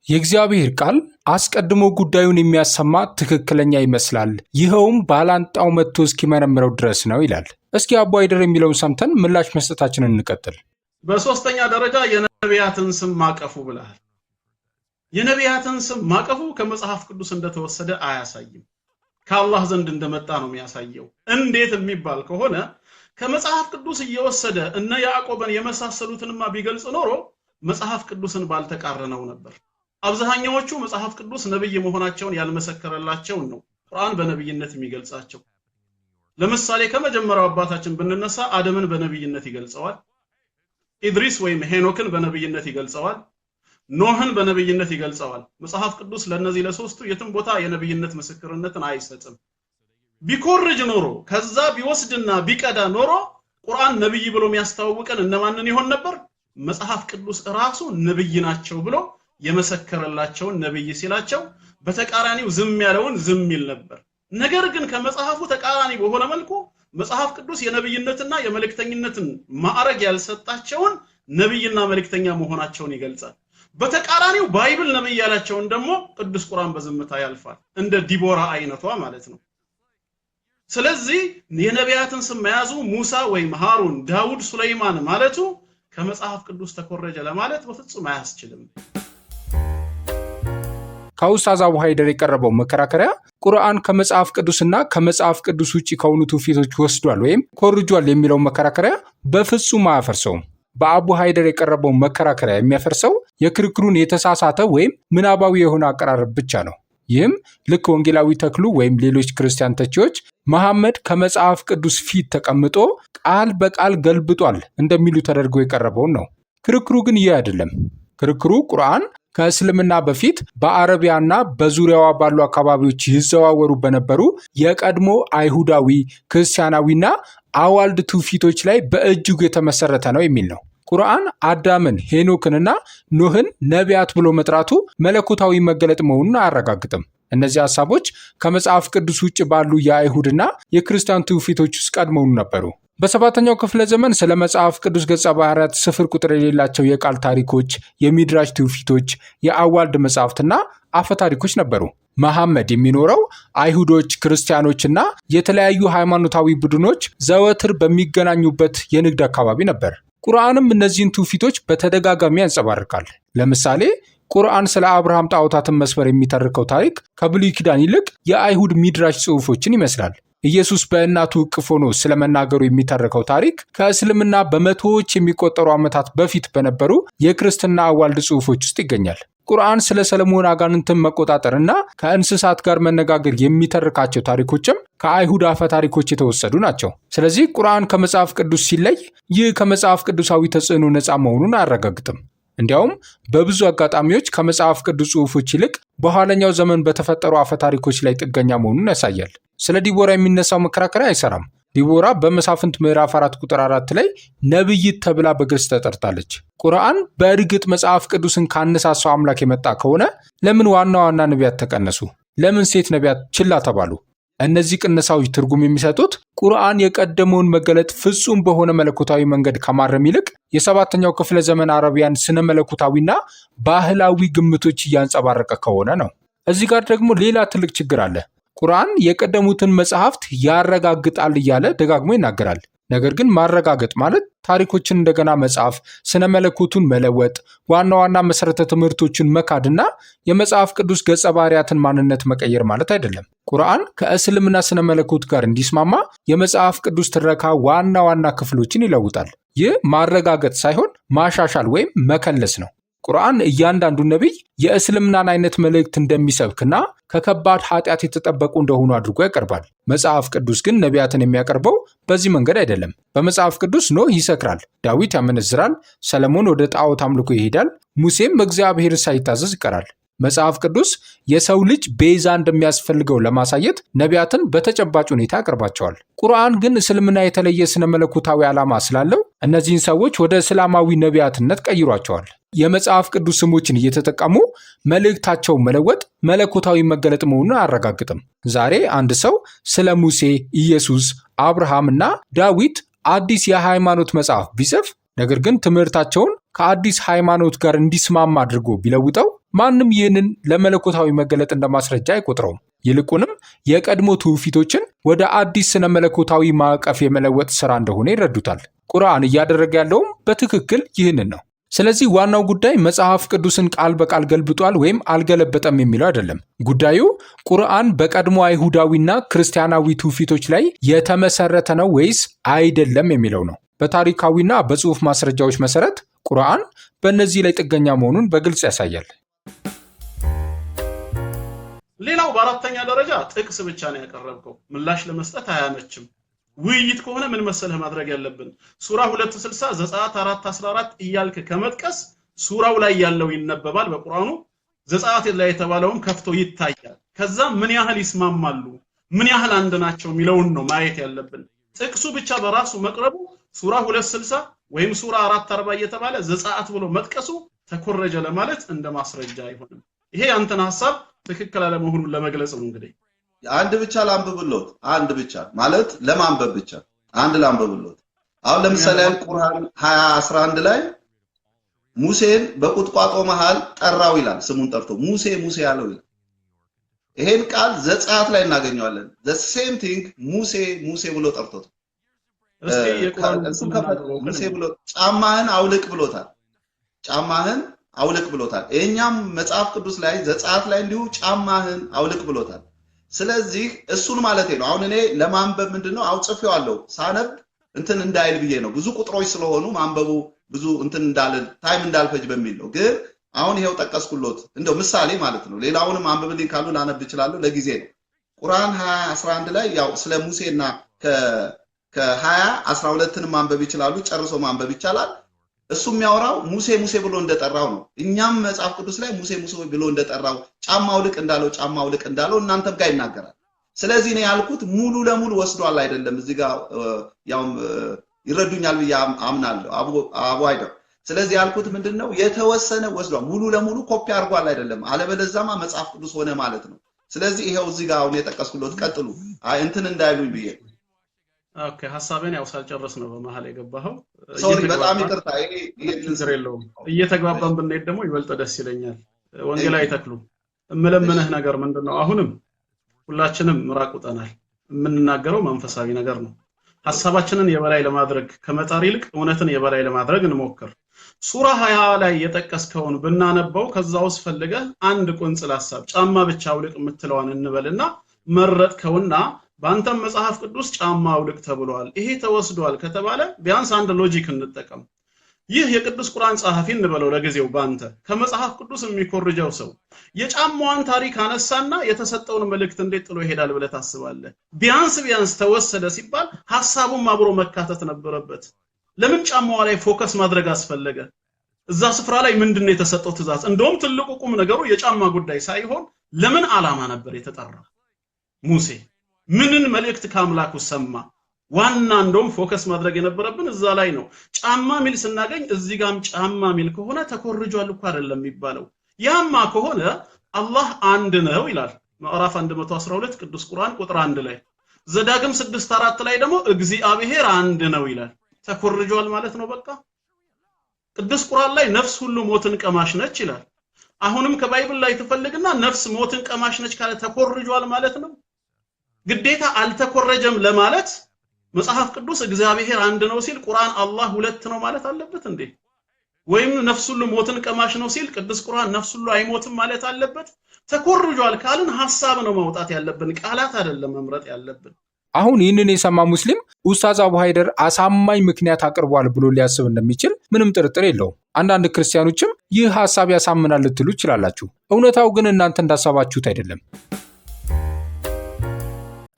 የእግዚአብሔር ቃል አስቀድሞ ጉዳዩን የሚያሰማ ትክክለኛ ይመስላል፣ ይኸውም ባላንጣው መጥቶ እስኪመረምረው ድረስ ነው ይላል። እስኪ አቡ አይደር የሚለውን ሰምተን ምላሽ መስጠታችንን እንቀጥል። በሶስተኛ ደረጃ የነቢያትን ስም ማቀፉ ብለሃል። የነቢያትን ስም ማቀፉ ከመጽሐፍ ቅዱስ እንደተወሰደ አያሳይም፣ ከአላህ ዘንድ እንደመጣ ነው የሚያሳየው። እንዴት የሚባል ከሆነ ከመጽሐፍ ቅዱስ እየወሰደ እነ ያዕቆብን የመሳሰሉትንማ ቢገልጽ ኖሮ መጽሐፍ ቅዱስን ባልተቃረነው ነበር። አብዛኛዎቹ መጽሐፍ ቅዱስ ነብይ መሆናቸውን ያልመሰከረላቸውን ነው ቁርአን በነብይነት የሚገልጻቸው። ለምሳሌ ከመጀመሪያው አባታችን ብንነሳ አደምን በነብይነት ይገልጸዋል። ኢድሪስ ወይም ሄኖክን በነብይነት ይገልጸዋል። ኖህን በነብይነት ይገልጸዋል። መጽሐፍ ቅዱስ ለነዚህ ለሶስቱ የትም ቦታ የነብይነት ምስክርነትን አይሰጥም። ቢኮርጅ ኖሮ ከዛ ቢወስድና ቢቀዳ ኖሮ ቁርአን ነብይ ብሎ የሚያስተዋውቀን እነማንን ይሆን ነበር? መጽሐፍ ቅዱስ ራሱ ነብይ ናቸው ብሎ የመሰከረላቸውን ነብይ ሲላቸው በተቃራኒው ዝም ያለውን ዝም ይል ነበር። ነገር ግን ከመጽሐፉ ተቃራኒ በሆነ መልኩ መጽሐፍ ቅዱስ የነብይነትና የመልእክተኝነትን ማዕረግ ያልሰጣቸውን ነብይና መልእክተኛ መሆናቸውን ይገልጻል። በተቃራኒው ባይብል ነብይ ያላቸውን ደግሞ ቅዱስ ቁርአን በዝምታ ያልፋል፣ እንደ ዲቦራ አይነቷ ማለት ነው። ስለዚህ የነቢያትን ስም መያዙ ሙሳ ወይም ሃሩን፣ ዳውድ፣ ሱለይማን ማለቱ ከመጽሐፍ ቅዱስ ተኮረጀ ለማለት በፍጹም አያስችልም። ከኡስታዝ አቡ ሀይደር የቀረበው መከራከሪያ ቁርአን ከመጽሐፍ ቅዱስና ከመጽሐፍ ቅዱስ ውጪ ከሆኑ ትውፊቶች ወስዷል ወይም ኮርጇል የሚለው መከራከሪያ በፍጹም አያፈርሰውም። በአቡ ሀይደር የቀረበው መከራከሪያ የሚያፈርሰው የክርክሩን የተሳሳተ ወይም ምናባዊ የሆነ አቀራረብ ብቻ ነው። ይህም ልክ ወንጌላዊ ተክሉ ወይም ሌሎች ክርስቲያን ተቺዎች መሐመድ ከመጽሐፍ ቅዱስ ፊት ተቀምጦ ቃል በቃል ገልብጧል እንደሚሉ ተደርጎ የቀረበውን ነው። ክርክሩ ግን ይህ አይደለም። ክርክሩ ቁርአን ከእስልምና በፊት በአረቢያና በዙሪያዋ ባሉ አካባቢዎች ይዘዋወሩ በነበሩ የቀድሞ አይሁዳዊ፣ ክርስቲያናዊና አዋልድ ትውፊቶች ላይ በእጅጉ የተመሰረተ ነው የሚል ነው። ቁርአን አዳምን፣ ሄኖክንና ኖህን ነቢያት ብሎ መጥራቱ መለኮታዊ መገለጥ መሆኑን አያረጋግጥም። እነዚህ ሐሳቦች ከመጽሐፍ ቅዱስ ውጭ ባሉ የአይሁድና የክርስቲያን ትውፊቶች ውስጥ ቀድመው ነበሩ። በሰባተኛው ክፍለ ዘመን ስለ መጽሐፍ ቅዱስ ገጸ ባህሪያት ስፍር ቁጥር የሌላቸው የቃል ታሪኮች፣ የሚድራሽ ትውፊቶች፣ የአዋልድ መጽሐፍትና አፈ ታሪኮች ነበሩ። መሐመድ የሚኖረው አይሁዶች፣ ክርስቲያኖችና የተለያዩ ሃይማኖታዊ ቡድኖች ዘወትር በሚገናኙበት የንግድ አካባቢ ነበር። ቁርአንም እነዚህን ትውፊቶች በተደጋጋሚ ያንጸባርቃል። ለምሳሌ ቁርአን ስለ አብርሃም ጣዖታትን መስበር የሚተርከው ታሪክ ከብሉይ ኪዳን ይልቅ የአይሁድ ሚድራሽ ጽሑፎችን ይመስላል። ኢየሱስ በእናቱ እቅፍ ሆኖ ስለመናገሩ የሚተርከው ታሪክ ከእስልምና በመቶዎች የሚቆጠሩ ዓመታት በፊት በነበሩ የክርስትና አዋልድ ጽሑፎች ውስጥ ይገኛል። ቁርአን ስለ ሰለሞን አጋንንትን መቆጣጠርና ከእንስሳት ጋር መነጋገር የሚተርካቸው ታሪኮችም ከአይሁድ አፈ ታሪኮች የተወሰዱ ናቸው። ስለዚህ ቁርአን ከመጽሐፍ ቅዱስ ሲለይ ይህ ከመጽሐፍ ቅዱሳዊ ተጽዕኖ ነፃ መሆኑን አያረጋግጥም። እንዲያውም በብዙ አጋጣሚዎች ከመጽሐፍ ቅዱስ ጽሑፎች ይልቅ በኋለኛው ዘመን በተፈጠሩ አፈ ታሪኮች ላይ ጥገኛ መሆኑን ያሳያል። ስለ ዲቦራ የሚነሳው መከራከሪያ አይሰራም። ዲቦራ በመሳፍንት ምዕራፍ 4 ቁጥር 4 ላይ ነብይት ተብላ በግልጽ ተጠርታለች። ቁርአን በእርግጥ መጽሐፍ ቅዱስን ካነሳሳው አምላክ የመጣ ከሆነ ለምን ዋና ዋና ነቢያት ተቀነሱ? ለምን ሴት ነቢያት ችላ ተባሉ? እነዚህ ቅነሳዎች ትርጉም የሚሰጡት ቁርአን የቀደመውን መገለጥ ፍጹም በሆነ መለኮታዊ መንገድ ከማረም ይልቅ የሰባተኛው ክፍለ ዘመን አረቢያን ስነ መለኮታዊና ባህላዊ ግምቶች እያንጸባረቀ ከሆነ ነው። እዚህ ጋር ደግሞ ሌላ ትልቅ ችግር አለ። ቁርአን የቀደሙትን መጽሐፍት ያረጋግጣል እያለ ደጋግሞ ይናገራል። ነገር ግን ማረጋገጥ ማለት ታሪኮችን እንደገና መጻፍ፣ ስነ መለኮቱን መለወጥ፣ ዋና ዋና መሰረተ ትምህርቶችን መካድና የመጽሐፍ ቅዱስ ገጸ ባህሪያትን ማንነት መቀየር ማለት አይደለም። ቁርአን ከእስልምና ስነ መለኮት ጋር እንዲስማማ የመጽሐፍ ቅዱስ ትረካ ዋና ዋና ክፍሎችን ይለውጣል። ይህ ማረጋገጥ ሳይሆን ማሻሻል ወይም መከለስ ነው። ቁርአን እያንዳንዱ ነቢይ የእስልምናን አይነት መልእክት እንደሚሰብክና ከከባድ ኃጢአት የተጠበቁ እንደሆኑ አድርጎ ያቀርባል። መጽሐፍ ቅዱስ ግን ነቢያትን የሚያቀርበው በዚህ መንገድ አይደለም። በመጽሐፍ ቅዱስ ኖህ ይሰክራል፣ ዳዊት ያመነዝራል፣ ሰለሞን ወደ ጣዖት አምልኮ ይሄዳል፣ ሙሴም እግዚአብሔር ሳይታዘዝ ይቀራል። መጽሐፍ ቅዱስ የሰው ልጅ ቤዛ እንደሚያስፈልገው ለማሳየት ነቢያትን በተጨባጭ ሁኔታ ያቀርባቸዋል። ቁርአን ግን እስልምና የተለየ ስነ መለኮታዊ ዓላማ ስላለው እነዚህን ሰዎች ወደ እስላማዊ ነቢያትነት ቀይሯቸዋል። የመጽሐፍ ቅዱስ ስሞችን እየተጠቀሙ መልእክታቸው መለወጥ መለኮታዊ መገለጥ መሆኑን አያረጋግጥም። ዛሬ አንድ ሰው ስለ ሙሴ፣ ኢየሱስ፣ አብርሃም እና ዳዊት አዲስ የሃይማኖት መጽሐፍ ቢጽፍ ነገር ግን ትምህርታቸውን ከአዲስ ሃይማኖት ጋር እንዲስማማ አድርጎ ቢለውጠው ማንም ይህንን ለመለኮታዊ መገለጥ እንደማስረጃ አይቆጥረውም። ይልቁንም የቀድሞ ትውፊቶችን ወደ አዲስ ስነ መለኮታዊ ማዕቀፍ የመለወጥ ሥራ እንደሆነ ይረዱታል። ቁርአን እያደረገ ያለውም በትክክል ይህንን ነው። ስለዚህ ዋናው ጉዳይ መጽሐፍ ቅዱስን ቃል በቃል ገልብጧል ወይም አልገለበጠም የሚለው አይደለም። ጉዳዩ ቁርአን በቀድሞ አይሁዳዊና ክርስቲያናዊ ትውፊቶች ላይ የተመሰረተ ነው ወይስ አይደለም የሚለው ነው። በታሪካዊና በጽሑፍ ማስረጃዎች መሰረት ቁርአን በእነዚህ ላይ ጥገኛ መሆኑን በግልጽ ያሳያል። ሌላው በአራተኛ ደረጃ ጥቅስ ብቻ ነው ያቀረብከው፣ ምላሽ ለመስጠት አያመችም። ውይይት ከሆነ ምን መሰለህ ማድረግ ያለብን ሱራ 260 ዘጸአት 4:14 እያልክ ከመጥቀስ ሱራው ላይ ያለው ይነበባል በቁርአኑ፣ ዘጸአት ላይ የተባለውም ከፍቶ ይታያል። ከዛ ምን ያህል ይስማማሉ፣ ምን ያህል አንድ ናቸው የሚለውን ነው ማየት ያለብን። ጥቅሱ ብቻ በራሱ መቅረቡ ሱራ 260 ወይም ሱራ 4:40 እየተባለ ዘጸአት ብሎ መጥቀሱ ተኮረጀ ለማለት እንደ ማስረጃ አይሆንም። ይሄ አንተን ሐሳብ ትክክል አለመሆኑን ለመግለጽ ነው። እንግዲህ አንድ ብቻ ላንብብሎት፣ አንድ ብቻ ማለት ለማንበብ ብቻ አንድ ላንብብሎት። አሁን ለምሳሌ ቁርአን 20:11 ላይ ሙሴን በቁጥቋጦ መሃል ጠራው ይላል። ስሙን ጠርቶ ሙሴ ሙሴ ያለው ይላል። ይሄን ቃል ዘጸአት ላይ እናገኘዋለን። the same thing ሙሴ ሙሴ ብሎ ጠርቶት እስቲ የቁርአን ሙሴ ብሎ ጫማህን አውልቅ ብሎታል። ጫማህን አውልቅ ብሎታል። እኛም መጽሐፍ ቅዱስ ላይ ዘጸአት ላይ እንዲሁ ጫማህን አውልቅ ብሎታል። ስለዚህ እሱን ማለት ነው። አሁን እኔ ለማንበብ ምንድነው አውጽፌዋለሁ ሳነብ እንትን እንዳይል ብዬ ነው። ብዙ ቁጥሮች ስለሆኑ ማንበቡ ብዙ እንትን እንዳለ ታይም እንዳልፈጅ በሚል ነው። ግን አሁን ይሄው ጠቀስኩሎት እንደው ምሳሌ ማለት ነው። ሌላውንም አንብብልኝ ካሉ ላነብ እችላለሁ፣ ለጊዜ ነው። ቁርአን 20:11 ላይ ያው ስለ ሙሴና ከ20:12ን ማንበብ ይችላሉ፣ ጨርሶ ማንበብ ይቻላል። እሱ የሚያወራው ሙሴ ሙሴ ብሎ እንደጠራው ነው። እኛም መጽሐፍ ቅዱስ ላይ ሙሴ ሙሴ ብሎ እንደጠራው ጫማው ልቅ እንዳለው እናንተም ጋር ይናገራል። ስለዚህ ነው ያልኩት ሙሉ ለሙሉ ወስዷል አይደለም። እዚህ ጋር ያው ይረዱኛል ብዬ አምናለሁ አቡ አይደር። ስለዚህ ያልኩት ምንድነው የተወሰነ ወስዷል፣ ሙሉ ለሙሉ ኮፒ አድርጓል አይደለም። አለበለዚያማ መጽሐፍ ቅዱስ ሆነ ማለት ነው። ስለዚህ ይሄው እዚህ ጋር አሁን የጠቀስኩት ቀጥሉ እንትን እንዳይሉኝ ብዬ። ኦኬ ሐሳቤን ያው ሳልጨርስ ነው በመሃል የገባኸው። ሶሪ በጣም ይቅርታ። ይሄ ችግር የለውም። እየተግባባን ብንሄድ ደግሞ ይበልጥ ደስ ይለኛል። ወንጌላዊ ተክሉ እምለምንህ ነገር ምንድነው? አሁንም ሁላችንም ምራቅ ውጠናል። የምንናገረው መንፈሳዊ ነገር ነው። ሐሳባችንን የበላይ ለማድረግ ከመጣር ይልቅ እውነትን የበላይ ለማድረግ እንሞክር። ሱራ 20 ላይ የጠቀስከውን ብናነበው ከዛ ውስጥ ፈልገህ አንድ ቁንጽል ሐሳብ ጫማ ብቻ አውልቅ የምትለዋን እንበልና መረጥከውና በአንተም መጽሐፍ ቅዱስ ጫማ አውልቅ ተብሏል፣ ይሄ ተወስዷል ከተባለ ቢያንስ አንድ ሎጂክ እንጠቀም። ይህ የቅዱስ ቁርአን ጸሐፊ እንበለው ለጊዜው ባንተ ከመጽሐፍ ቅዱስ የሚኮርጀው ሰው የጫማዋን ታሪክ አነሳና የተሰጠውን መልእክት እንዴት ጥሎ ይሄዳል ብለህ ታስባለህ? ቢያንስ ተወሰደ ሲባል ሐሳቡም አብሮ መካተት ነበረበት። ለምን ጫማዋ ላይ ፎከስ ማድረግ አስፈለገ? እዛ ስፍራ ላይ ምንድነው የተሰጠው ትእዛዝ? እንደውም ትልቁ ቁም ነገሩ የጫማ ጉዳይ ሳይሆን ለምን ዓላማ ነበር የተጠራው? ሙሴ ምንን መልእክት ከአምላኩ ሰማ? ዋና እንደውም ፎከስ ማድረግ የነበረብን እዛ ላይ ነው። ጫማ ሚል ስናገኝ እዚህ ጋርም ጫማ ሚል ከሆነ ተኮርጇል እኮ አይደለም የሚባለው። ያማ ከሆነ አላህ አንድ ነው ይላል ምዕራፍ 112 ቅዱስ ቁርአን ቁጥር 1 ላይ። ዘዳግም 6:4 ላይ ደግሞ እግዚአብሔር አንድ ነው ይላል። ተኮርጇል ማለት ነው በቃ። ቅዱስ ቁርአን ላይ ነፍስ ሁሉ ሞትን ቀማሽ ነች ይላል። አሁንም ከባይብል ላይ ትፈልግና ነፍስ ሞትን ቀማሽ ነች ካለ ተኮርጇል ማለት ነው። ግዴታ አልተኮረጀም ለማለት መጽሐፍ ቅዱስ እግዚአብሔር አንድ ነው ሲል ቁርአን አላህ ሁለት ነው ማለት አለበት እንዴ? ወይም ነፍስ ሁሉ ሞትን ቀማሽ ነው ሲል ቅዱስ ቁርአን ነፍስ ሁሉ አይሞትም ማለት አለበት? ተኮርጇል ካልን ሐሳብ ነው ማውጣት ያለብን፣ ቃላት አይደለም መምረጥ ያለብን። አሁን ይህንን የሰማ ሙስሊም ኡስታዝ አቡ ሃይደር አሳማኝ ምክንያት አቅርቧል ብሎ ሊያስብ እንደሚችል ምንም ጥርጥር የለውም። አንዳንድ ክርስቲያኖችም ይህ ሐሳብ ያሳምናል ልትሉ ይችላላችሁ። እውነታው ግን እናንተ እንዳሰባችሁት አይደለም።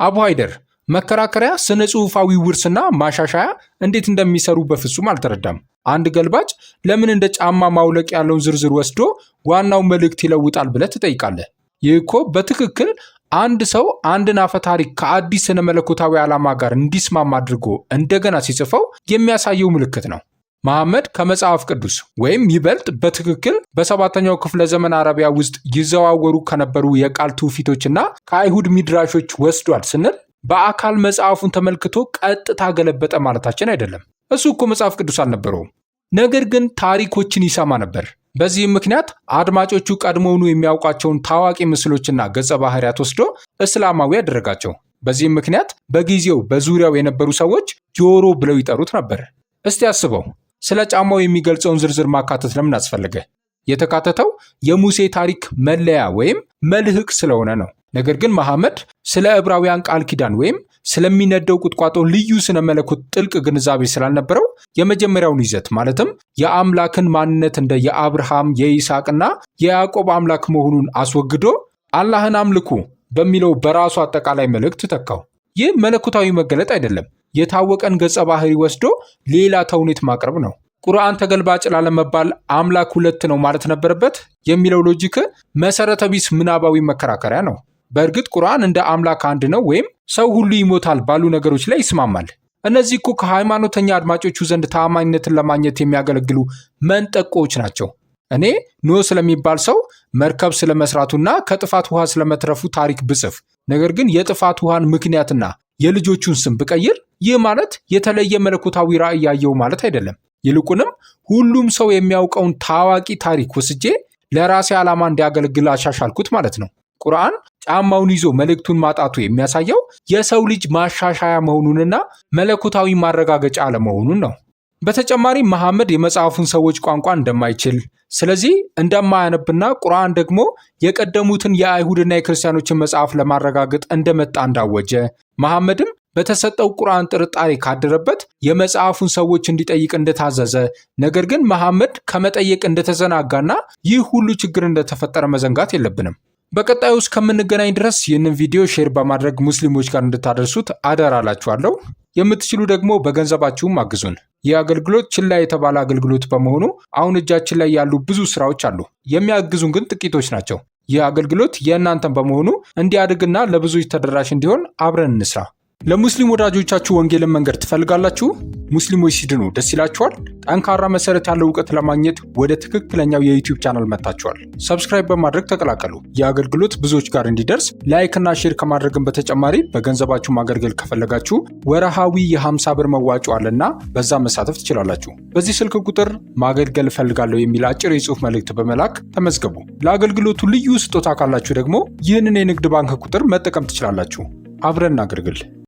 አቡ ሃይደር መከራከሪያ ስነ ጽሑፋዊ ውርስና ማሻሻያ እንዴት እንደሚሰሩ በፍጹም አልተረዳም። አንድ ገልባጭ ለምን እንደ ጫማ ማውለቅ ያለውን ዝርዝር ወስዶ ዋናው መልእክት ይለውጣል ብለህ ትጠይቃለህ? ይህ እኮ በትክክል አንድ ሰው አንድን አፈ ታሪክ ከአዲስ ስነ መለኮታዊ ዓላማ ጋር እንዲስማማ አድርጎ እንደገና ሲጽፈው የሚያሳየው ምልክት ነው። መሐመድ ከመጽሐፍ ቅዱስ ወይም ይበልጥ በትክክል በ7ኛው ክፍለ ዘመን አረቢያ ውስጥ ይዘዋወሩ ከነበሩ የቃል ትውፊቶችና ከአይሁድ ሚድራሾች ወስዷል ስንል በአካል መጽሐፉን ተመልክቶ ቀጥታ ገለበጠ ማለታችን አይደለም። እሱ እኮ መጽሐፍ ቅዱስ አልነበረውም። ነገር ግን ታሪኮችን ይሰማ ነበር። በዚህም ምክንያት አድማጮቹ ቀድሞውኑ የሚያውቋቸውን ታዋቂ ምስሎችና ገጸ ባህሪያት ወስዶ እስላማዊ ያደረጋቸው። በዚህም ምክንያት በጊዜው በዙሪያው የነበሩ ሰዎች ጆሮ ብለው ይጠሩት ነበር። እስቲ አስበው፣ ስለ ጫማው የሚገልጸውን ዝርዝር ማካተት ለምን አስፈለገ? የተካተተው የሙሴ ታሪክ መለያ ወይም መልህቅ ስለሆነ ነው። ነገር ግን መሐመድ ስለ ዕብራውያን ቃል ኪዳን ወይም ስለሚነደው ቁጥቋጦ ልዩ ስነ መለኮት ጥልቅ ግንዛቤ ስላልነበረው የመጀመሪያውን ይዘት ማለትም የአምላክን ማንነት እንደ የአብርሃም የይስሐቅና የያዕቆብ አምላክ መሆኑን አስወግዶ አላህን አምልኩ በሚለው በራሱ አጠቃላይ መልእክት ተካው። ይህ መለኮታዊ መገለጥ አይደለም፣ የታወቀን ገጸ ባህሪ ወስዶ ሌላ ተውኔት ማቅረብ ነው። ቁርአን ተገልባጭ ላለመባል አምላክ ሁለት ነው ማለት ነበረበት የሚለው ሎጂክ መሰረተ ቢስ ምናባዊ መከራከሪያ ነው። በእርግጥ ቁርአን እንደ አምላክ አንድ ነው ወይም ሰው ሁሉ ይሞታል ባሉ ነገሮች ላይ ይስማማል። እነዚህ እኮ ከሃይማኖተኛ አድማጮቹ ዘንድ ተአማኝነትን ለማግኘት የሚያገለግሉ መንጠቆዎች ናቸው። እኔ ኖህ ስለሚባል ሰው መርከብ ስለመስራቱና ከጥፋት ውሃ ስለመትረፉ ታሪክ ብጽፍ፣ ነገር ግን የጥፋት ውሃን ምክንያትና የልጆቹን ስም ብቀይር፣ ይህ ማለት የተለየ መለኮታዊ ራዕይ ያየው ማለት አይደለም። ይልቁንም ሁሉም ሰው የሚያውቀውን ታዋቂ ታሪክ ወስጄ ለራሴ ዓላማ እንዲያገለግል አሻሻልኩት ማለት ነው። ቁርአን ጫማውን ይዞ መልእክቱን ማጣቱ የሚያሳየው የሰው ልጅ ማሻሻያ መሆኑንና መለኮታዊ ማረጋገጫ አለመሆኑን ነው። በተጨማሪም መሐመድ የመጽሐፉን ሰዎች ቋንቋ እንደማይችል፣ ስለዚህ እንደማያነብና ቁርአን ደግሞ የቀደሙትን የአይሁድና የክርስቲያኖችን መጽሐፍ ለማረጋገጥ እንደመጣ እንዳወጀ፣ መሐመድም በተሰጠው ቁርአን ጥርጣሬ ካደረበት የመጽሐፉን ሰዎች እንዲጠይቅ እንደታዘዘ፣ ነገር ግን መሐመድ ከመጠየቅ እንደተዘናጋና ይህ ሁሉ ችግር እንደተፈጠረ መዘንጋት የለብንም። በቀጣዩ እስከምንገናኝ ድረስ ይህንን ቪዲዮ ሼር በማድረግ ሙስሊሞች ጋር እንድታደርሱት አደራ እላችኋለሁ። የምትችሉ ደግሞ በገንዘባችሁም አግዙን። ይህ አገልግሎት ችላ የተባለ አገልግሎት በመሆኑ አሁን እጃችን ላይ ያሉ ብዙ ስራዎች አሉ። የሚያግዙን ግን ጥቂቶች ናቸው። ይህ አገልግሎት የእናንተን በመሆኑ እንዲያድግና ለብዙዎች ተደራሽ እንዲሆን አብረን እንስራ። ለሙስሊም ወዳጆቻችሁ ወንጌልን መንገር ትፈልጋላችሁ? ሙስሊሞች ሲድኑ ደስ ይላችኋል? ጠንካራ መሰረት ያለው እውቀት ለማግኘት ወደ ትክክለኛው የዩቲዩብ ቻናል መጥታችኋል። ሰብስክራይብ በማድረግ ተቀላቀሉ። የአገልግሎት ብዙዎች ጋር እንዲደርስ ላይክ እና ሼር ከማድረግን በተጨማሪ በገንዘባችሁ ማገልገል ከፈለጋችሁ ወርሃዊ የ50 ብር መዋጮ አለና በዛ መሳተፍ ትችላላችሁ። በዚህ ስልክ ቁጥር ማገልገል እፈልጋለሁ የሚል አጭር የጽሑፍ መልእክት በመላክ ተመዝገቡ። ለአገልግሎቱ ልዩ ስጦታ ካላችሁ ደግሞ ይህንን የንግድ ባንክ ቁጥር መጠቀም ትችላላችሁ። አብረን እናገልግል።